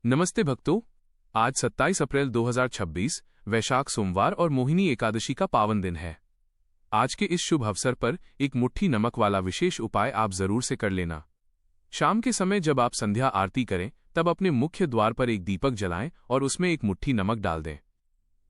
नमस्ते भक्तों। आज 27 अप्रैल 2026 वैशाख सोमवार और मोहिनी एकादशी का पावन दिन है। आज के इस शुभ अवसर पर एक मुट्ठी नमक वाला विशेष उपाय आप जरूर से कर लेना। शाम के समय जब आप संध्या आरती करें तब अपने मुख्य द्वार पर एक दीपक जलाएं और उसमें एक मुट्ठी नमक डाल दें।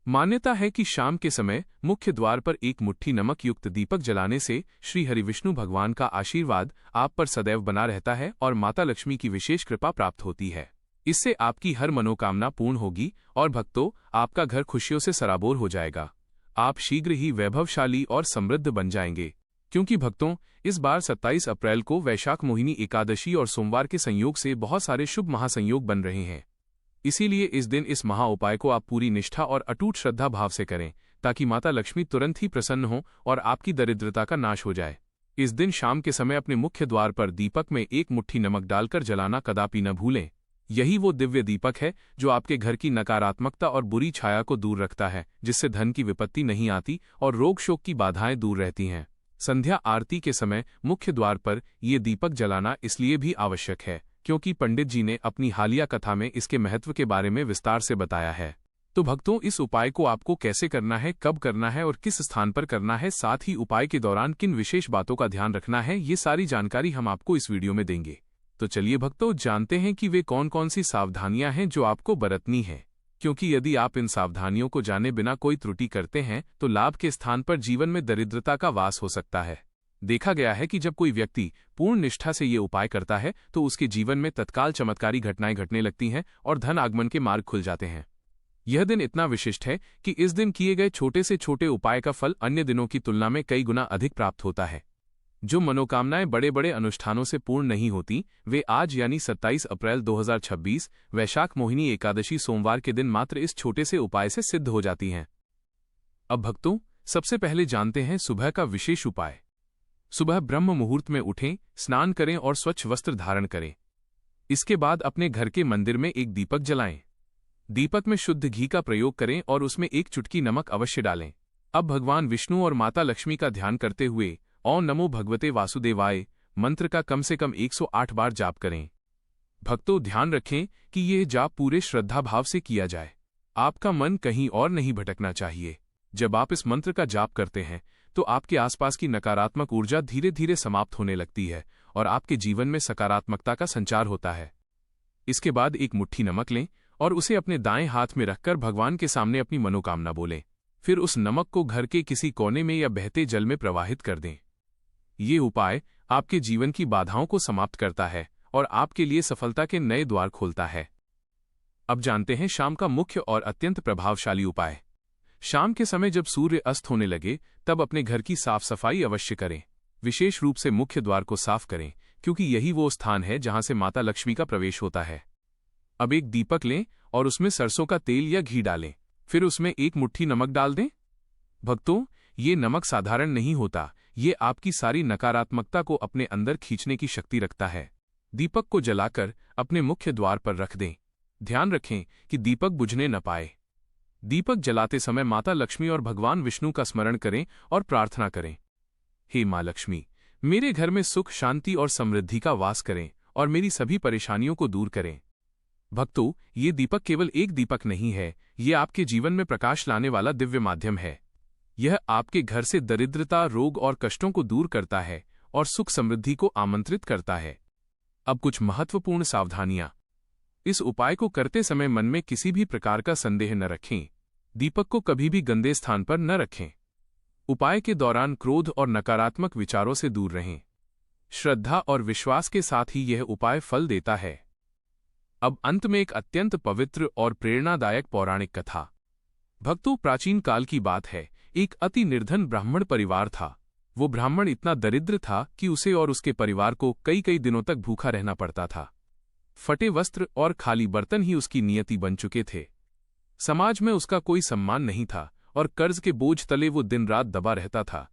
मान्यता है कि शाम के समय मुख्य द्वार पर एक मुट्ठी नमक युक्त दीपक जलाने से श्री हरि विष्णु भगवान का आशीर्वाद आप पर सदैव बना रहता है और माता लक्ष्मी की विशेष कृपा प्राप्त होती है। इससे आपकी हर मनोकामना पूर्ण होगी और भक्तों, आपका घर खुशियों से सराबोर हो जाएगा। आप शीघ्र ही वैभवशाली और समृद्ध बन जाएंगे, क्योंकि भक्तों, इस बार 27 अप्रैल को वैशाख मोहिनी एकादशी और सोमवार के संयोग से बहुत सारे शुभ महासंयोग बन रहे हैं। इसीलिए इस दिन इस महा उपाय को आप पूरी निष्ठा और अटूट श्रद्धा भाव से करें, ताकि माता लक्ष्मी तुरंत ही प्रसन्न हो और आपकी दरिद्रता का नाश हो जाए। इस दिन शाम के समय अपने मुख्य द्वार पर दीपक में एक मुट्ठी नमक डालकर जलाना कदापि न भूलें। यही वो दिव्य दीपक है जो आपके घर की नकारात्मकता और बुरी छाया को दूर रखता है, जिससे धन की विपत्ति नहीं आती और रोग शोक की बाधाएं दूर रहती हैं। संध्या आरती के समय मुख्य द्वार पर ये दीपक जलाना इसलिए भी आवश्यक है क्योंकि पंडित जी ने अपनी हालिया कथा में इसके महत्व के बारे में विस्तार से बताया है। तो भक्तों, इस उपाय को आपको कैसे करना है, कब करना है और किस स्थान पर करना है, साथ ही उपाय के दौरान किन विशेष बातों का ध्यान रखना है, ये सारी जानकारी हम आपको इस वीडियो में देंगे। तो चलिए भक्तों, जानते हैं कि वे कौन कौन सी सावधानियां हैं जो आपको बरतनी है, क्योंकि यदि आप इन सावधानियों को जाने बिना कोई त्रुटि करते हैं तो लाभ के स्थान पर जीवन में दरिद्रता का वास हो सकता है। देखा गया है कि जब कोई व्यक्ति पूर्ण निष्ठा से ये उपाय करता है तो उसके जीवन में तत्काल चमत्कारी घटनाएं घटने लगती हैं और धन आगमन के मार्ग खुल जाते हैं। यह दिन इतना विशिष्ट है कि इस दिन किए गए छोटे से छोटे उपाय का फल अन्य दिनों की तुलना में कई गुना अधिक प्राप्त होता है। जो मनोकामनाएं बड़े बड़े अनुष्ठानों से पूर्ण नहीं होती, वे आज यानी 27 अप्रैल 2026 वैशाख मोहिनी एकादशी सोमवार के दिन मात्र इस छोटे से उपाय से सिद्ध हो जाती हैं। अब भक्तों, सबसे पहले जानते हैं सुबह का विशेष उपाय। सुबह ब्रह्म मुहूर्त में उठें, स्नान करें और स्वच्छ वस्त्र धारण करें। इसके बाद अपने घर के मंदिर में एक दीपक जलाएं। दीपक में शुद्ध घी का प्रयोग करें और उसमें एक चुटकी नमक अवश्य डालें। अब भगवान विष्णु और माता लक्ष्मी का ध्यान करते हुए ओम नमो भगवते वासुदेवाय मंत्र का कम से कम 108 बार जाप करें। भक्तों, ध्यान रखें कि यह जाप पूरे श्रद्धा भाव से किया जाए। आपका मन कहीं और नहीं भटकना चाहिए। जब आप इस मंत्र का जाप करते हैं तो आपके आसपास की नकारात्मक ऊर्जा धीरे धीरे समाप्त होने लगती है और आपके जीवन में सकारात्मकता का संचार होता है। इसके बाद एक मुट्ठी नमक लें और उसे अपने दाएं हाथ में रखकर भगवान के सामने अपनी मनोकामना बोलें। फिर उस नमक को घर के किसी कोने में या बहते जल में प्रवाहित कर दें। ये उपाय आपके जीवन की बाधाओं को समाप्त करता है और आपके लिए सफलता के नए द्वार खोलता है। अब जानते हैं शाम का मुख्य और अत्यंत प्रभावशाली उपाय। शाम के समय जब सूर्य अस्त होने लगे तब अपने घर की साफ सफाई अवश्य करें। विशेष रूप से मुख्य द्वार को साफ करें, क्योंकि यही वो स्थान है जहां से माता लक्ष्मी का प्रवेश होता है। अब एक दीपक लें और उसमें सरसों का तेल या घी डालें। फिर उसमें एक मुट्ठी नमक डाल दें। भक्तों, ये नमक साधारण नहीं होता, ये आपकी सारी नकारात्मकता को अपने अंदर खींचने की शक्ति रखता है। दीपक को जलाकर अपने मुख्य द्वार पर रख दें। ध्यान रखें कि दीपक बुझने न पाए। दीपक जलाते समय माता लक्ष्मी और भगवान विष्णु का स्मरण करें और प्रार्थना करें, हे माँ लक्ष्मी, मेरे घर में सुख, शांति और समृद्धि का वास करें और मेरी सभी परेशानियों को दूर करें। भक्तों, ये दीपक केवल एक दीपक नहीं है, ये आपके जीवन में प्रकाश लाने वाला दिव्य माध्यम है। यह आपके घर से दरिद्रता, रोग और कष्टों को दूर करता है और सुख समृद्धि को आमंत्रित करता है। अब कुछ महत्वपूर्ण सावधानियां। इस उपाय को करते समय मन में किसी भी प्रकार का संदेह न रखें। दीपक को कभी भी गंदे स्थान पर न रखें। उपाय के दौरान क्रोध और नकारात्मक विचारों से दूर रहें। श्रद्धा और विश्वास के साथ ही यह उपाय फल देता है। अब अंत में एक अत्यंत पवित्र और प्रेरणादायक पौराणिक कथा। भक्तों, प्राचीन काल की बात है। एक अति निर्धन ब्राह्मण परिवार था। वो ब्राह्मण इतना दरिद्र था कि उसे और उसके परिवार को कई कई दिनों तक भूखा रहना पड़ता था। फटे वस्त्र और खाली बर्तन ही उसकी नियति बन चुके थे। समाज में उसका कोई सम्मान नहीं था और कर्ज के बोझ तले वो दिन रात दबा रहता था।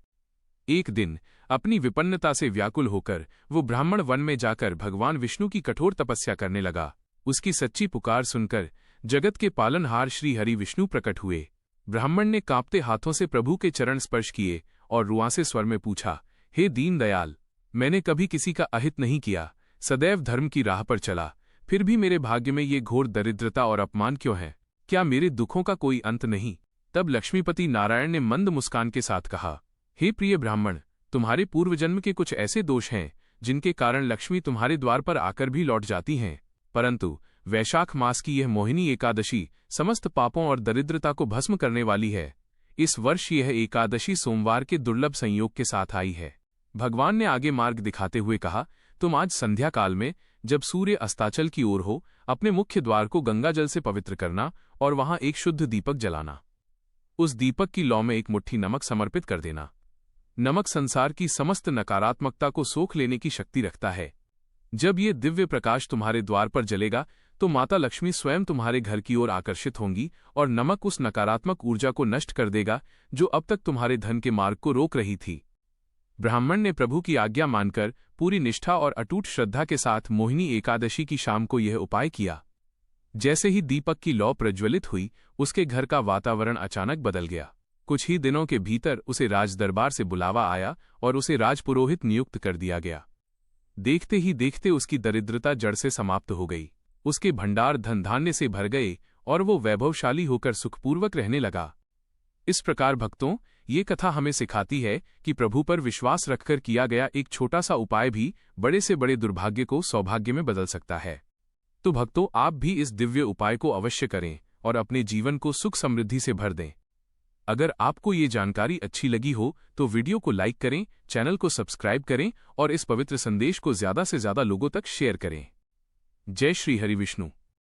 एक दिन अपनी विपन्नता से व्याकुल होकर वो ब्राह्मण वन में जाकर भगवान विष्णु की कठोर तपस्या करने लगा। उसकी सच्ची पुकार सुनकर जगत के पालनहार श्री हरि विष्णु प्रकट हुए। ब्राह्मण ने कांपते हाथों से प्रभु के चरण स्पर्श किए और रुआंसे स्वर में पूछा, हे दीन दयाल, मैंने कभी किसी का अहित नहीं किया, सदैव धर्म की राह पर चला, फिर भी मेरे भाग्य में ये घोर दरिद्रता और अपमान क्यों है? क्या मेरे दुखों का कोई अंत नहीं? तब लक्ष्मीपति नारायण ने मंद मुस्कान के साथ कहा, हे प्रिय ब्राह्मण, तुम्हारे पूर्व जन्म के कुछ ऐसे दोष हैं जिनके कारण लक्ष्मी तुम्हारे द्वार पर आकर भी लौट जाती हैं, परंतु वैशाख मास की यह मोहिनी एकादशी समस्त पापों और दरिद्रता को भस्म करने वाली है। इस वर्ष यह एकादशी सोमवार के दुर्लभ संयोग के साथ आई है। भगवान ने आगे मार्ग दिखाते हुए कहा, तुम आज संध्या काल में जब सूर्य अस्ताचल की ओर हो, अपने मुख्य द्वार को गंगा जल से पवित्र करना और वहां एक शुद्ध दीपक जलाना। उस दीपक की लौ में एक मुट्ठी नमक समर्पित कर देना। नमक संसार की समस्त नकारात्मकता को सोख लेने की शक्ति रखता है। जब ये दिव्य प्रकाश तुम्हारे द्वार पर जलेगा तो माता लक्ष्मी स्वयं तुम्हारे घर की ओर आकर्षित होंगी और नमक उस नकारात्मक ऊर्जा को नष्ट कर देगा जो अब तक तुम्हारे धन के मार्ग को रोक रही थी। ब्राह्मण ने प्रभु की आज्ञा मानकर पूरी निष्ठा और अटूट श्रद्धा के साथ मोहिनी एकादशी की शाम को यह उपाय किया। जैसे ही दीपक की लौ प्रज्वलित हुई, उसके घर का वातावरण अचानक बदल गया। कुछ ही दिनों के भीतर उसे राजदरबार से बुलावा आया और उसे राजपुरोहित नियुक्त कर दिया गया। देखते ही देखते उसकी दरिद्रता जड़ से समाप्त हो गई। उसके भंडार धन धान्य से भर गए और वो वैभवशाली होकर सुखपूर्वक रहने लगा। इस प्रकार भक्तों, ये कथा हमें सिखाती है कि प्रभु पर विश्वास रखकर किया गया एक छोटा सा उपाय भी बड़े से बड़े दुर्भाग्य को सौभाग्य में बदल सकता है। तो भक्तों, आप भी इस दिव्य उपाय को अवश्य करें और अपने जीवन को सुख समृद्धि से भर दें। अगर आपको ये जानकारी अच्छी लगी हो तो वीडियो को लाइक करें, चैनल को सब्सक्राइब करें और इस पवित्र संदेश को ज्यादा से ज्यादा लोगों तक शेयर करें। जय श्री हरि विष्णु।